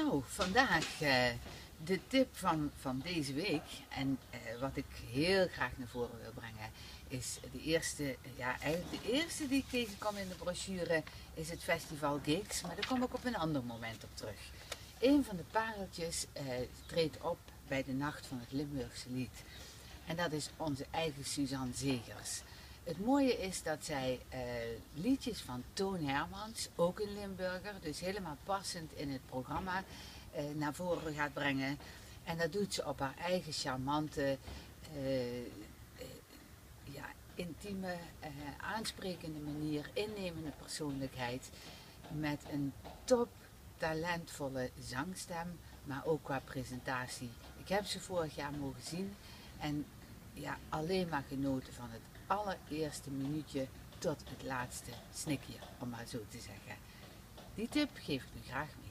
Nou, vandaag de tip van deze week en wat ik heel graag naar voren wil brengen is de eerste, ja eigenlijk de eerste die ik tegenkom in de brochure is het festival Gigs, maar daar kom ik op een ander moment op terug. Een van de pareltjes treedt op bij de Nacht van het Limburgse Lied en dat is onze eigen Suzanne Zegers. Het mooie is dat zij liedjes van Toon Hermans, ook een Limburger, dus helemaal passend in het programma, naar voren gaat brengen. En dat doet ze op haar eigen charmante, ja, intieme, aansprekende manier, innemende persoonlijkheid, met een top talentvolle zangstem, maar ook qua presentatie. Ik heb ze vorig jaar mogen zien en ja, alleen maar genoten van het allereerste minuutje tot het laatste snikje, om maar zo te zeggen. Die tip geef ik u graag mee.